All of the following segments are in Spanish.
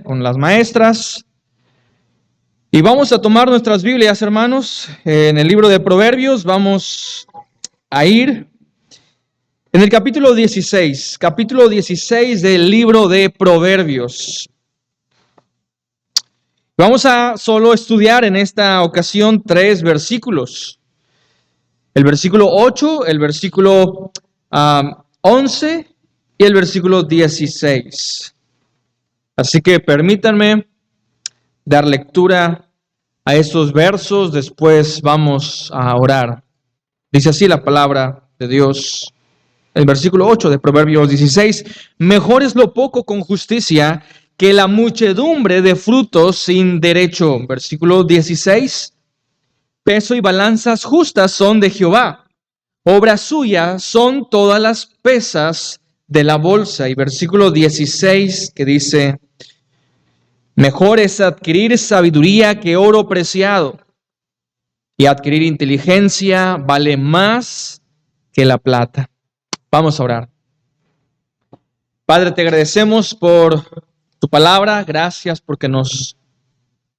con las maestras. Y vamos a tomar nuestras Biblias, hermanos, en el libro de Proverbios. Vamos a ir en el capítulo 16 del libro de Proverbios. Vamos a solo estudiar en esta ocasión 3 versículos. El versículo 8, el versículo 11 y el versículo 16. Así que permítanme dar lectura a estos versos, después vamos a orar. Dice así la palabra de Dios. El versículo 8 de Proverbios 16. Mejor es lo poco con justicia que la muchedumbre de frutos sin derecho. Versículo 16. Peso y balanzas justas son de Jehová. Obra suya son todas las pesas de la bolsa. Y versículo 16 que dice: mejor es adquirir sabiduría que oro preciado, y adquirir inteligencia vale más que la plata. Vamos a orar. Padre, te agradecemos por tu palabra, gracias porque nos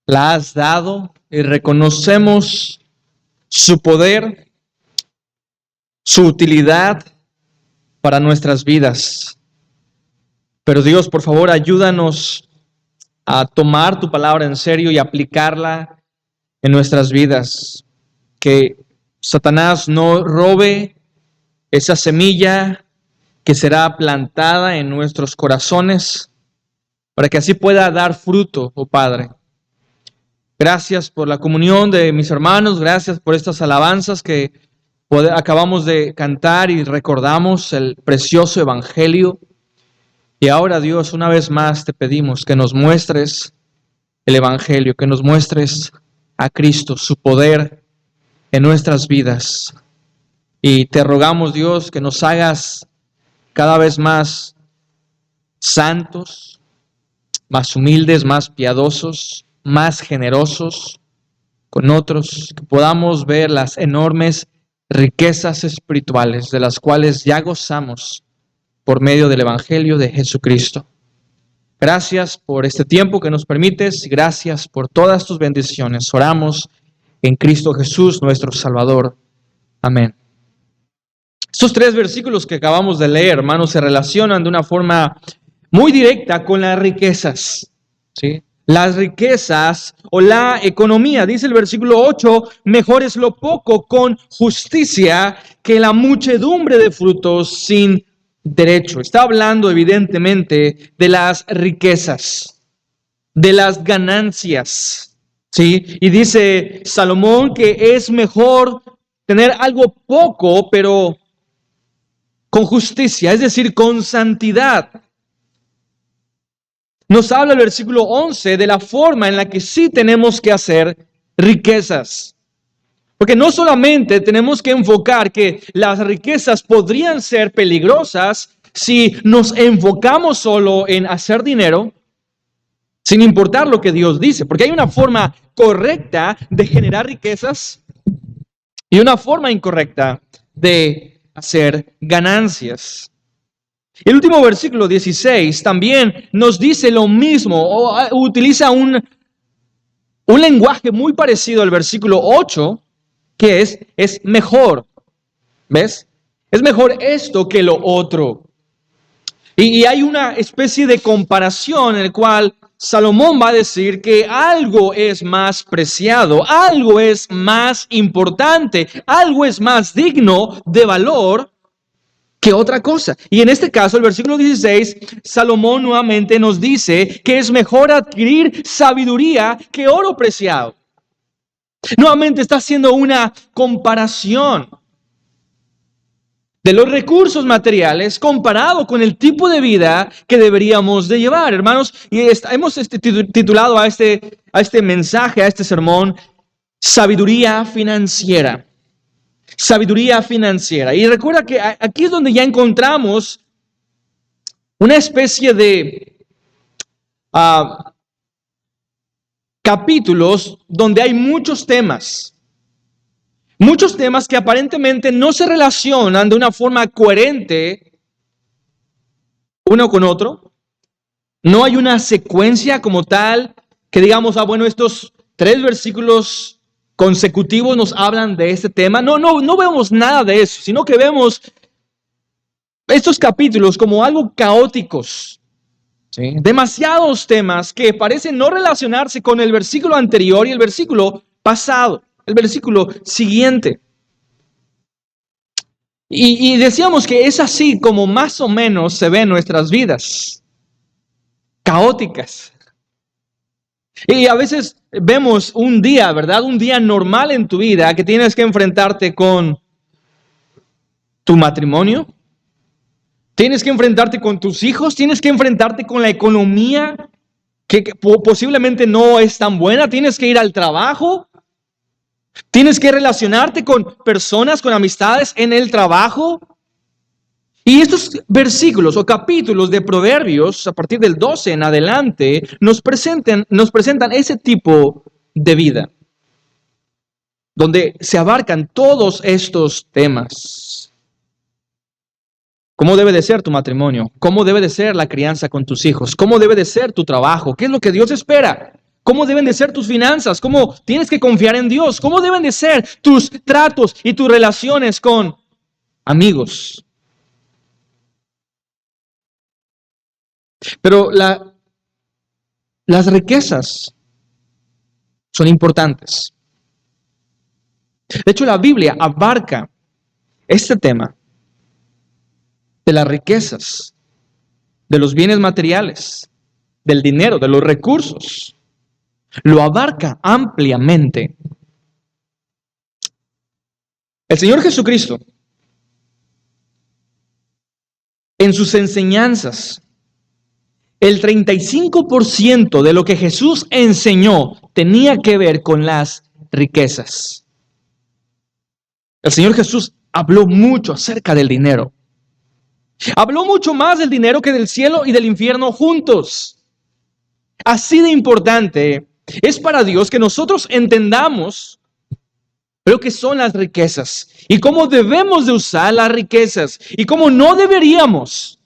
la has dado y reconocemos su poder, su utilidad para nuestras vidas. Pero Dios, por favor, ayúdanos a tomar tu palabra en serio y aplicarla en nuestras vidas. Que Satanás no robe esa semilla que será plantada en nuestros corazones, para que así pueda dar fruto, oh Padre. Gracias por la comunión de mis hermanos, gracias por estas alabanzas que acabamos de cantar y recordamos el precioso evangelio. Y ahora, Dios, una vez más te pedimos que nos muestres el evangelio, que nos muestres a Cristo, su poder en nuestras vidas. Y te rogamos, Dios, que nos hagas cada vez más santos, más humildes, más piadosos, más generosos con otros, que podamos ver las enormes riquezas espirituales de las cuales ya gozamos por medio del Evangelio de Jesucristo. Gracias por este tiempo que nos permites y gracias por todas tus bendiciones. Oramos en Cristo Jesús, nuestro Salvador. Amén. Estos 3 versículos que acabamos de leer, hermanos, se relacionan de una forma muy directa con las riquezas, ¿sí? Las riquezas o la economía. Dice el versículo 8, mejor es lo poco con justicia que la muchedumbre de frutos sin derecho. Está hablando evidentemente de las riquezas, de las ganancias, ¿sí? Y dice Salomón que es mejor tener algo poco, pero con justicia, es decir, con santidad. Nos habla el versículo 11 de la forma en la que sí tenemos que hacer riquezas. Porque no solamente tenemos que enfocar que las riquezas podrían ser peligrosas si nos enfocamos solo en hacer dinero, sin importar lo que Dios dice. Porque hay una forma correcta de generar riquezas y una forma incorrecta de hacer ganancias. El último versículo 16 también nos dice lo mismo, o utiliza un lenguaje muy parecido al versículo 8, que es mejor. ¿Ves? Es mejor esto que lo otro. Y hay una especie de comparación en la cual Salomón va a decir que algo es más preciado, algo es más importante, algo es más digno de valor que otra cosa. Y en este caso, el versículo 16, Salomón nuevamente nos dice que es mejor adquirir sabiduría que oro preciado. Nuevamente está haciendo una comparación de los recursos materiales comparado con el tipo de vida que deberíamos de llevar, hermanos. Y hemos titulado a este mensaje, a este sermón, Sabiduría Financiera. Sabiduría financiera. Y recuerda que aquí es donde ya encontramos una especie de capítulos donde hay muchos temas que aparentemente no se relacionan de una forma coherente uno con otro, No hay una secuencia como tal que digamos, bueno, estos 3 versículos consecutivos nos hablan de este tema. No vemos nada de eso, sino que vemos estos capítulos como algo caóticos. ¿Sí? Demasiados temas que parecen no relacionarse con el versículo anterior y el versículo pasado, el versículo siguiente. Y decíamos que es así como más o menos se ven nuestras vidas, caóticas. Y a veces vemos un día, ¿verdad? Un día normal en tu vida que tienes que enfrentarte con tu matrimonio, tienes que enfrentarte con tus hijos, tienes que enfrentarte con la economía que posiblemente no es tan buena, tienes que ir al trabajo, tienes que relacionarte con personas, con amistades en el trabajo. Y estos versículos o capítulos de Proverbios, a partir del 12 en adelante, nos presentan ese tipo de vida, donde se abarcan todos estos temas. ¿Cómo debe de ser tu matrimonio? ¿Cómo debe de ser la crianza con tus hijos? ¿Cómo debe de ser tu trabajo? ¿Qué es lo que Dios espera? ¿Cómo deben de ser tus finanzas? ¿Cómo tienes que confiar en Dios? ¿Cómo deben de ser tus tratos y tus relaciones con amigos? Pero las riquezas son importantes. De hecho, la Biblia abarca este tema de las riquezas, de los bienes materiales, del dinero, de los recursos. Lo abarca ampliamente. El Señor Jesucristo, en sus enseñanzas, el 35% de lo que Jesús enseñó tenía que ver con las riquezas. El Señor Jesús habló mucho acerca del dinero. Habló mucho más del dinero que del cielo y del infierno juntos. Así de importante es para Dios que nosotros entendamos lo que son las riquezas y cómo debemos de usar las riquezas y cómo no deberíamos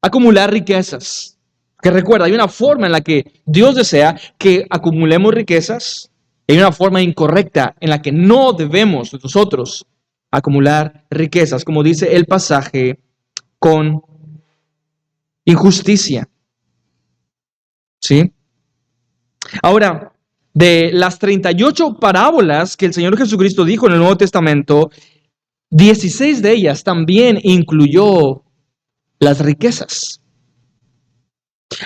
acumular riquezas. Que recuerda, hay una forma en la que Dios desea que acumulemos riquezas y hay una forma incorrecta en la que no debemos nosotros acumular riquezas, como dice el pasaje, con injusticia. ¿Sí? Ahora, de las 38 parábolas que el Señor Jesucristo dijo en el Nuevo Testamento, 16 de ellas también incluyó las riquezas.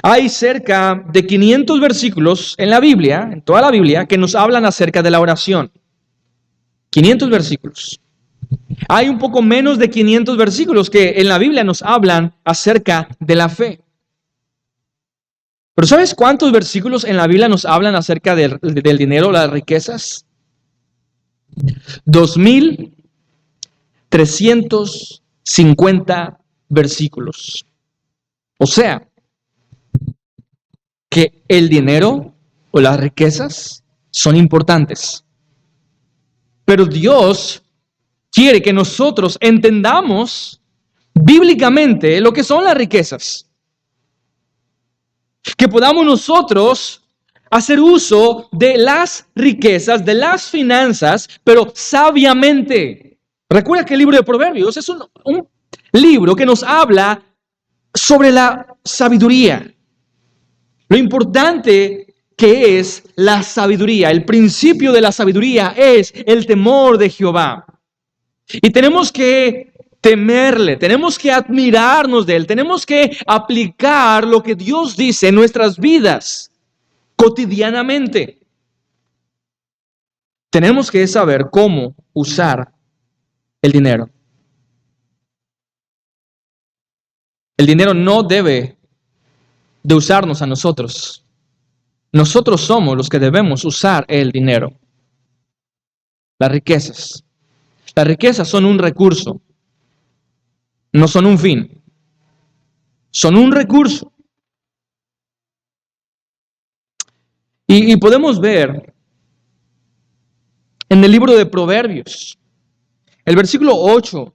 Hay cerca de 500 versículos en la Biblia, en toda la Biblia, que nos hablan acerca de la oración. 500 versículos. Hay un poco menos de 500 versículos que en la Biblia nos hablan acerca de la fe. Pero ¿sabes cuántos versículos en la Biblia nos hablan acerca del dinero, las riquezas? 2350 versículos. O sea, que el dinero o las riquezas son importantes. Pero Dios quiere que nosotros entendamos bíblicamente lo que son las riquezas. Que podamos nosotros hacer uso de las riquezas, de las finanzas, pero sabiamente. Recuerda que el libro de Proverbios es un libro que nos habla sobre la sabiduría. Lo importante que es la sabiduría. El principio de la sabiduría es el temor de Jehová. Y tenemos que temerle, tenemos que admirarnos de él, tenemos que aplicar lo que Dios dice en nuestras vidas cotidianamente. Tenemos que saber cómo usar el dinero. El dinero no debe de usarnos a nosotros. Nosotros somos los que debemos usar el dinero. Las riquezas. Las riquezas son un recurso. No son un fin. Son un recurso. Y podemos ver en el libro de Proverbios, el versículo 8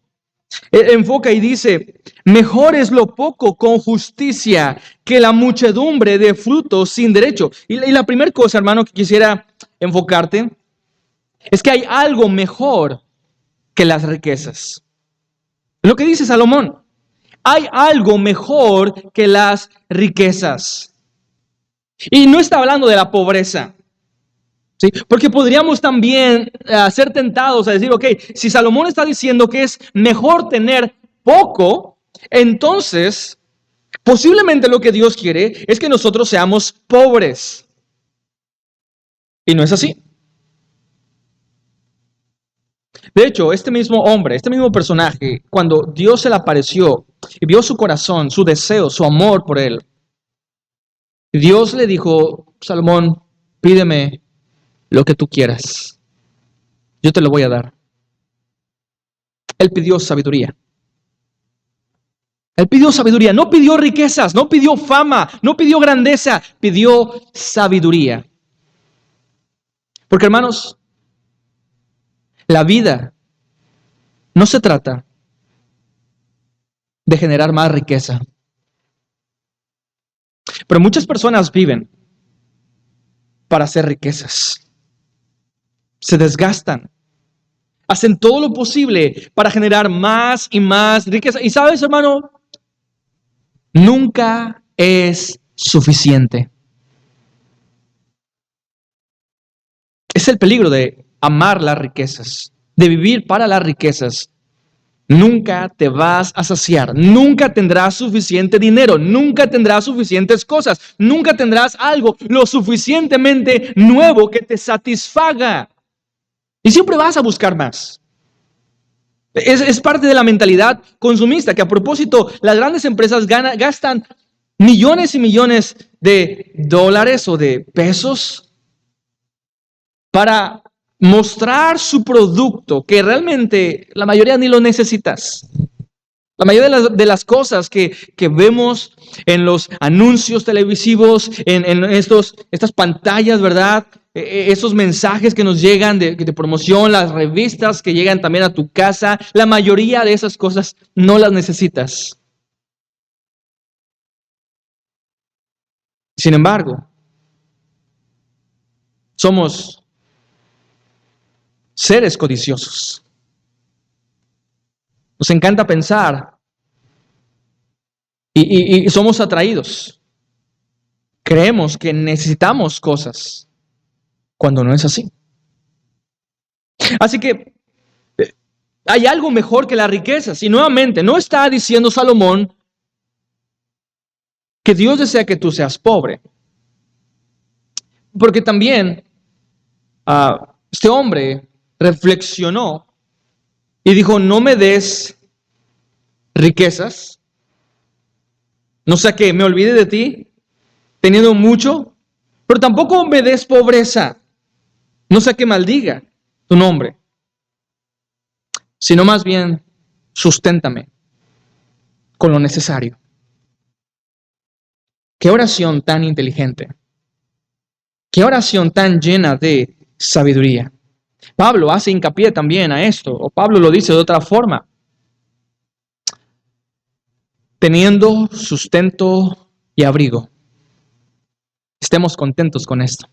Enfoca y dice, mejor es lo poco con justicia que la muchedumbre de frutos sin derecho. Y la primera cosa, hermano, que quisiera enfocarte es que hay algo mejor que las riquezas. Lo que dice Salomón, hay algo mejor que las riquezas. Y no está hablando de la pobreza. ¿Sí? Porque podríamos también ser tentados a decir, ok, si Salomón está diciendo que es mejor tener poco, entonces posiblemente lo que Dios quiere es que nosotros seamos pobres. Y no es así. De hecho, este mismo hombre, este mismo personaje, cuando Dios se le apareció y vio su corazón, su deseo, su amor por él, Dios le dijo, Salomón, pídeme lo que tú quieras. Yo te lo voy a dar. Él pidió sabiduría. Él pidió sabiduría, no pidió riquezas, no pidió fama, no pidió grandeza, pidió sabiduría. Porque hermanos, la vida no se trata de generar más riqueza. Pero muchas personas viven para hacer riquezas. Se desgastan. Hacen todo lo posible para generar más y más riqueza. Y sabes, hermano, nunca es suficiente. Es el peligro de amar las riquezas, de vivir para las riquezas. Nunca te vas a saciar, nunca tendrás suficiente dinero, nunca tendrás suficientes cosas, nunca tendrás algo lo suficientemente nuevo que te satisfaga. Y siempre vas a buscar más. Es parte de la mentalidad consumista, que a propósito, las grandes empresas gastan millones y millones de dólares o de pesos para mostrar su producto, que realmente la mayoría ni lo necesitas. La mayoría de las cosas que vemos en los anuncios televisivos, en estas pantallas, ¿verdad? Esos mensajes que nos llegan de promoción, las revistas que llegan también a tu casa, la mayoría de esas cosas no las necesitas. Sin embargo, somos seres codiciosos. Nos encanta pensar y somos atraídos. Creemos que necesitamos cosas cuando no es así. Así que hay algo mejor que las riquezas. Y nuevamente, no está diciendo Salomón que Dios desea que tú seas pobre. Porque también este hombre reflexionó y dijo, no me des riquezas, no sea que me olvide de ti, teniendo mucho, pero tampoco me des pobreza, no sea que maldiga tu nombre, sino más bien susténtame con lo necesario. Qué oración tan inteligente, qué oración tan llena de sabiduría. Pablo hace hincapié también a esto, o Pablo lo dice de otra forma. Teniendo sustento y abrigo. Estemos contentos con esto.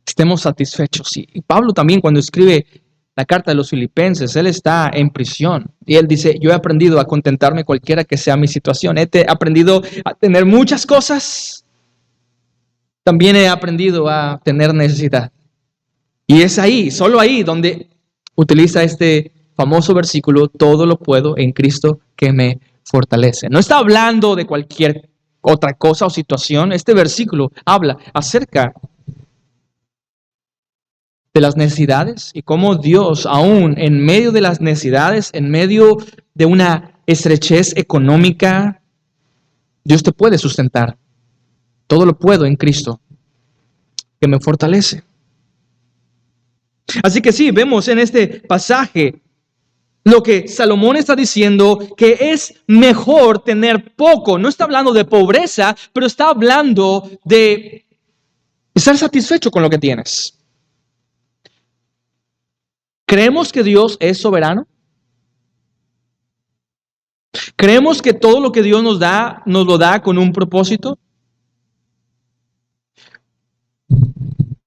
Estemos satisfechos. Y Pablo también cuando escribe la carta de los Filipenses, él está en prisión. Y él dice, yo he aprendido a contentarme cualquiera que sea mi situación. He aprendido a tener muchas cosas. También he aprendido a tener necesidad. Y es ahí, solo ahí, donde utiliza este famoso versículo, todo lo puedo en Cristo que me fortalece. No está hablando de cualquier otra cosa o situación. Este versículo habla acerca de las necesidades y cómo Dios, aún en medio de las necesidades, en medio de una estrechez económica, Dios te puede sustentar. Todo lo puedo en Cristo que me fortalece. Así que sí, vemos en este pasaje lo que Salomón está diciendo, que es mejor tener poco. No está hablando de pobreza, pero está hablando de estar satisfecho con lo que tienes. ¿Creemos que Dios es soberano? ¿Creemos que todo lo que Dios nos lo da con un propósito?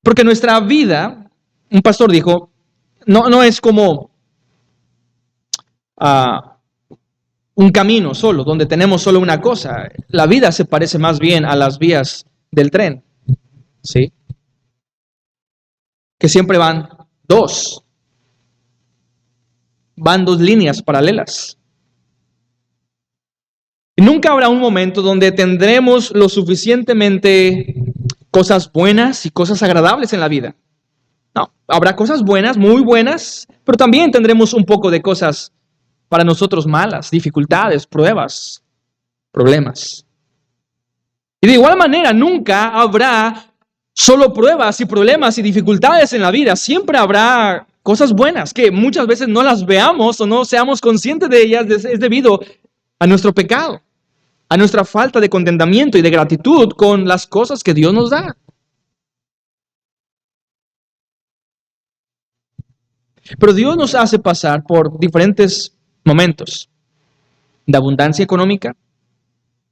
Porque nuestra vida, un pastor dijo, no es como ah, un camino solo, donde tenemos solo una cosa. La vida se parece más bien a las vías del tren, ¿sí? Que siempre van dos líneas paralelas. Y nunca habrá un momento donde tendremos lo suficientemente cosas buenas y cosas agradables en la vida. No, habrá cosas buenas, muy buenas, pero también tendremos un poco de cosas para nosotros malas, dificultades, pruebas, problemas. Y de igual manera, nunca habrá solo pruebas y problemas y dificultades en la vida. Siempre habrá cosas buenas que muchas veces no las veamos o no seamos conscientes de ellas. Es debido a nuestro pecado, a nuestra falta de contentamiento y de gratitud con las cosas que Dios nos da. Pero Dios nos hace pasar por diferentes momentos de abundancia económica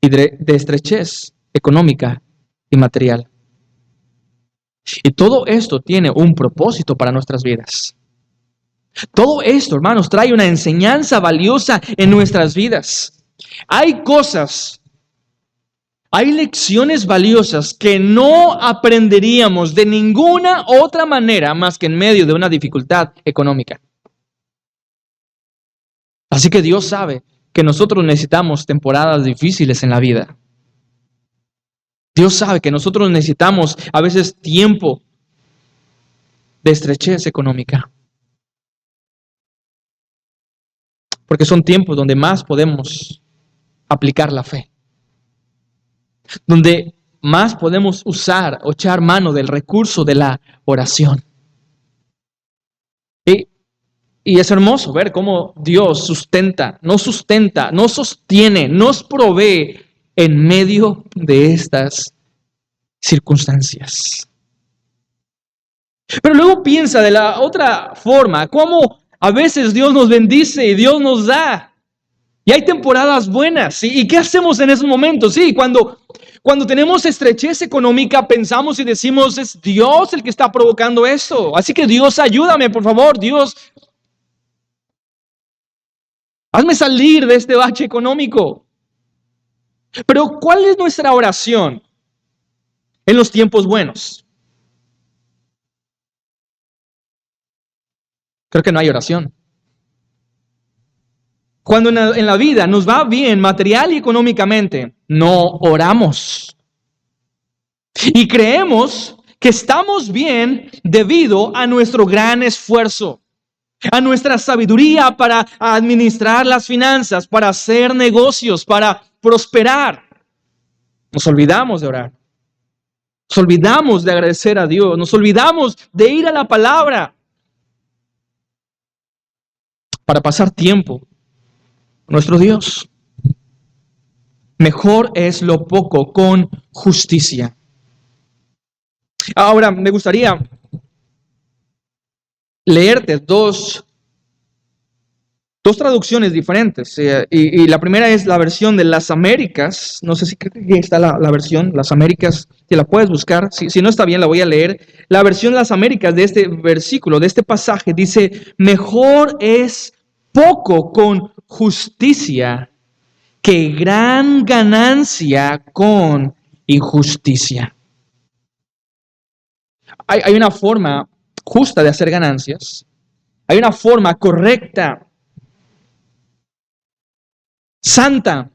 y de estrechez económica y material. Y todo esto tiene un propósito para nuestras vidas. Todo esto, hermanos, trae una enseñanza valiosa en nuestras vidas. Hay lecciones valiosas que no aprenderíamos de ninguna otra manera más que en medio de una dificultad económica. Así que Dios sabe que nosotros necesitamos temporadas difíciles en la vida. Dios sabe que nosotros necesitamos a veces tiempo de estrechez económica. Porque son tiempos donde más podemos aplicar la fe. Donde más podemos usar o echar mano del recurso de la oración. Y es hermoso ver cómo Dios nos sostiene, nos provee en medio de estas circunstancias. Pero luego piensa de la otra forma, cómo a veces Dios nos bendice y Dios nos da. Y hay temporadas buenas. ¿Y qué hacemos en esos momentos? Sí, cuando tenemos estrechez económica, pensamos y decimos, es Dios el que está provocando esto. Así que Dios, ayúdame, por favor. Dios, hazme salir de este bache económico. Pero ¿cuál es nuestra oración en los tiempos buenos? Creo que no hay oración. Cuando en la vida nos va bien material y económicamente, no oramos. Y creemos que estamos bien debido a nuestro gran esfuerzo, a nuestra sabiduría para administrar las finanzas, para hacer negocios, para prosperar. Nos olvidamos de orar. Nos olvidamos de agradecer a Dios. Nos olvidamos de ir a la palabra para pasar tiempo con nuestro Dios. Mejor es lo poco con justicia. Ahora, me gustaría leerte dos traducciones diferentes. Y la primera es la versión de las Américas. No sé si está la versión, las Américas, si la puedes buscar. Si no está bien, la voy a leer. La versión de las Américas de este versículo, de este pasaje, dice, mejor es poco con justicia que gran ganancia con injusticia. Hay una forma justa de hacer ganancias. Hay una forma correcta, santa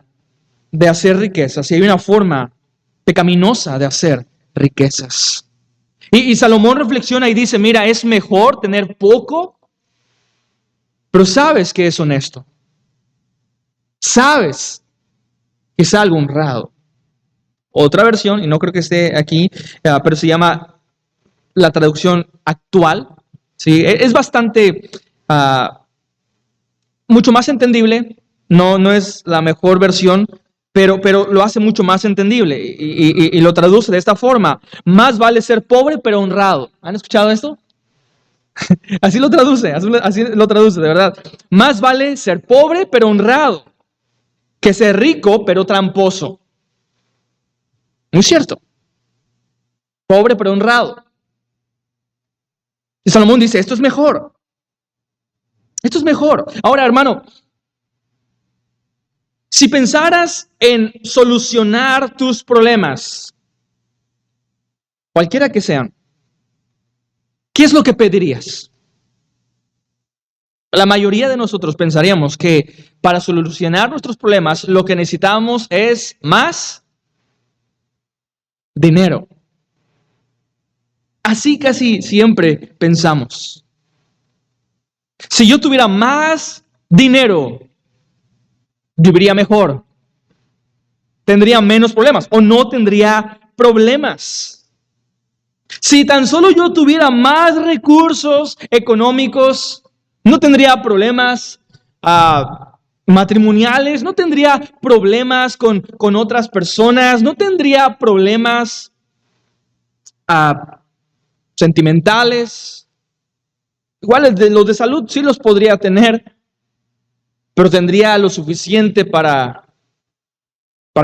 de hacer riquezas. Y hay una forma pecaminosa de hacer riquezas. Y Salomón reflexiona y dice, mira, es mejor tener poco, pero sabes que es honesto. Sabes que es algo honrado. Otra versión, y no creo que esté aquí, pero se llama la traducción actual. ¿Sí? Es bastante, mucho más entendible. No es la mejor versión, pero lo hace mucho más entendible y lo traduce de esta forma. Más vale ser pobre pero honrado. ¿Han escuchado esto? Así lo traduce, de verdad. Más vale ser pobre pero honrado que ser rico pero tramposo. Muy cierto. Pobre pero honrado. Y Salomón dice, esto es mejor. Esto es mejor. Ahora, hermano, si pensaras en solucionar tus problemas, cualquiera que sean, ¿qué es lo que pedirías? La mayoría de nosotros pensaríamos que para solucionar nuestros problemas lo que necesitamos es más dinero. Así casi siempre pensamos. Si yo tuviera más dinero, viviría mejor, tendría menos problemas o no tendría problemas. Si tan solo yo tuviera más recursos económicos, no tendría problemas matrimoniales, no tendría problemas con otras personas, no tendría problemas sentimentales. Igual los de salud sí los podría tener, pero tendría lo suficiente para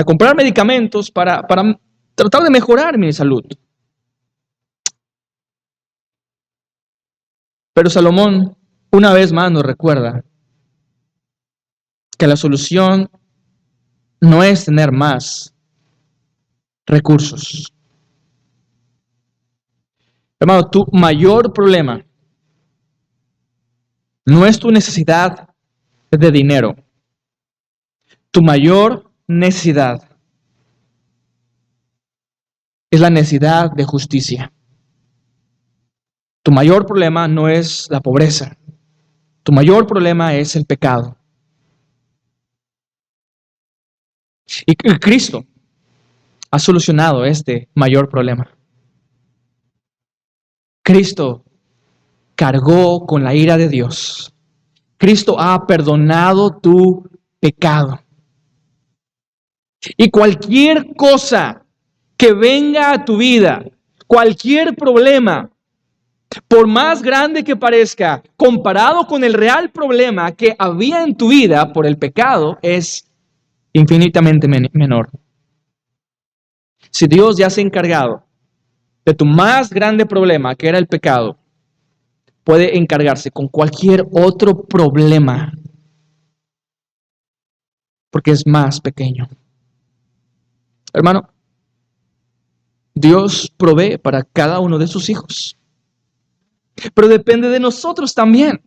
comprar medicamentos, para tratar de mejorar mi salud. Pero Salomón, una vez más, nos recuerda que la solución no es tener más recursos. Hermano, tu mayor problema no es tu necesidad de dinero. Tu mayor necesidad es la necesidad de justicia. Tu mayor problema no es la pobreza. Tu mayor problema es el pecado. Y Cristo ha solucionado este mayor problema. Cristo cargó con la ira de Dios. Cristo ha perdonado tu pecado. Y cualquier cosa que venga a tu vida, cualquier problema, por más grande que parezca, comparado con el real problema que había en tu vida por el pecado, es infinitamente menor. Si Dios ya se ha encargado de tu más grande problema, que era el pecado, puede encargarse con cualquier otro problema, porque es más pequeño. Hermano, Dios provee para cada uno de sus hijos, pero depende de nosotros también.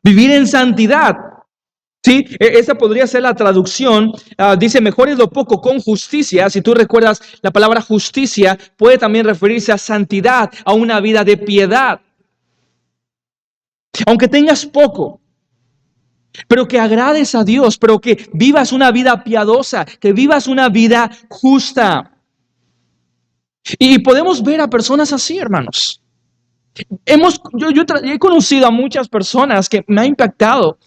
Vivir en santidad. Sí, esa podría ser la traducción. Dice, mejor es lo poco con justicia. Si tú recuerdas, la palabra justicia puede también referirse a santidad, a una vida de piedad. Aunque tengas poco, pero que agrades a Dios, pero que vivas una vida piadosa, que vivas una vida justa. Y podemos ver a personas así, hermanos. Yo he conocido a muchas personas que me ha impactado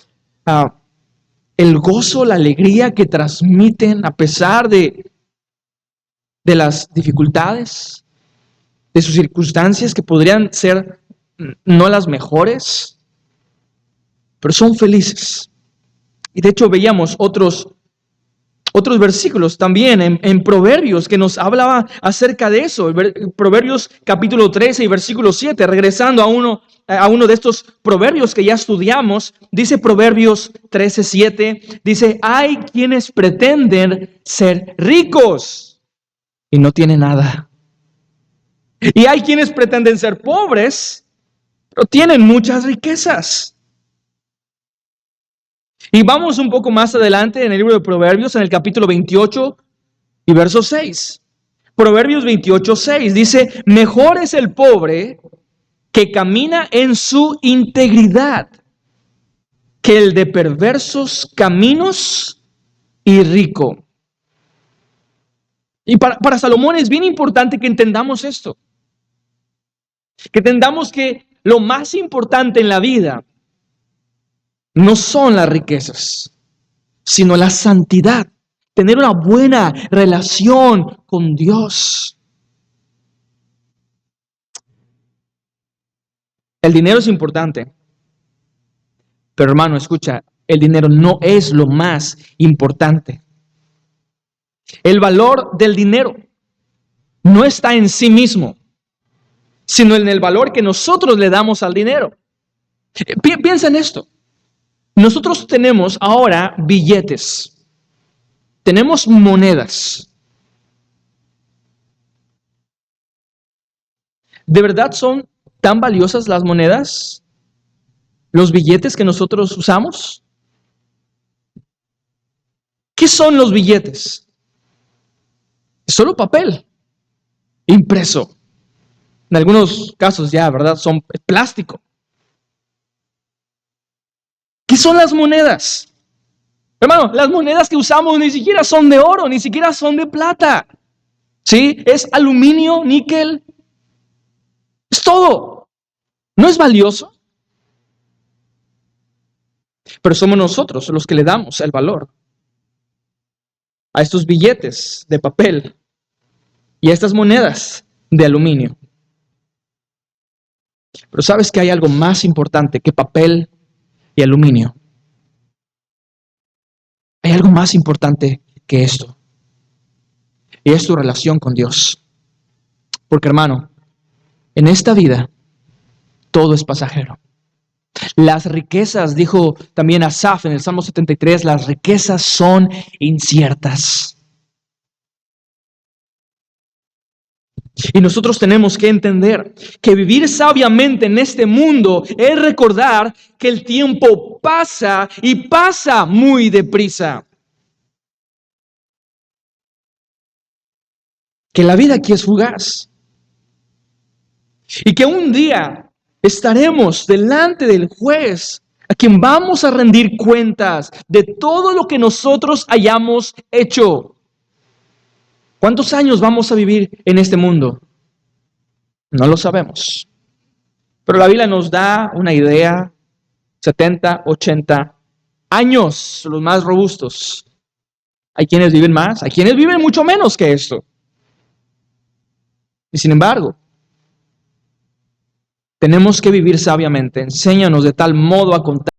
el gozo, la alegría que transmiten a pesar de las dificultades, de sus circunstancias que podrían ser no las mejores, pero son felices. Y de hecho veíamos otros versículos también en Proverbios que nos hablaba acerca de eso. Proverbios capítulo 13 y versículo 7, regresando a uno de estos proverbios que ya estudiamos, dice Proverbios 13, 7, dice, hay quienes pretenden ser ricos y no tienen nada. Y hay quienes pretenden ser pobres, pero tienen muchas riquezas. Y vamos un poco más adelante en el libro de Proverbios, en el capítulo 28 y verso 6. Proverbios 28, 6 dice, mejor es el pobre que camina en su integridad que el de perversos caminos y rico. Y para Salomón es bien importante que entendamos esto. Que entendamos que lo más importante en la vida no son las riquezas, sino la santidad. Tener una buena relación con Dios. El dinero es importante. Pero hermano, escucha, el dinero no es lo más importante. El valor del dinero no está en sí mismo, sino en el valor que nosotros le damos al dinero. Piensa en esto. Nosotros tenemos ahora billetes, tenemos monedas. ¿De verdad son tan valiosas las monedas? ¿Los billetes que nosotros usamos? ¿Qué son los billetes? Es solo papel impreso. En algunos casos ya, ¿verdad? Son plástico. ¿Qué son las monedas? Hermano, las monedas que usamos ni siquiera son de oro, ni siquiera son de plata. ¿Sí? Es aluminio, níquel. Es todo. ¿No es valioso? Pero somos nosotros los que le damos el valor a estos billetes de papel y a estas monedas de aluminio. Pero ¿sabes que hay algo más importante que papel y aluminio? Hay algo más importante que esto. Y es tu relación con Dios. Porque, hermano, en esta vida todo es pasajero. Las riquezas, dijo también Asaf en el Salmo 73, las riquezas son inciertas. Y nosotros tenemos que entender que vivir sabiamente en este mundo es recordar que el tiempo pasa y pasa muy deprisa. Que la vida aquí es fugaz. Y que un día estaremos delante del juez a quien vamos a rendir cuentas de todo lo que nosotros hayamos hecho. ¿Cuántos años vamos a vivir en este mundo? No lo sabemos. Pero la Biblia nos da una idea, 70, 80 años, los más robustos. Hay quienes viven más, hay quienes viven mucho menos que esto. Y sin embargo, tenemos que vivir sabiamente. Enséñanos de tal modo a contar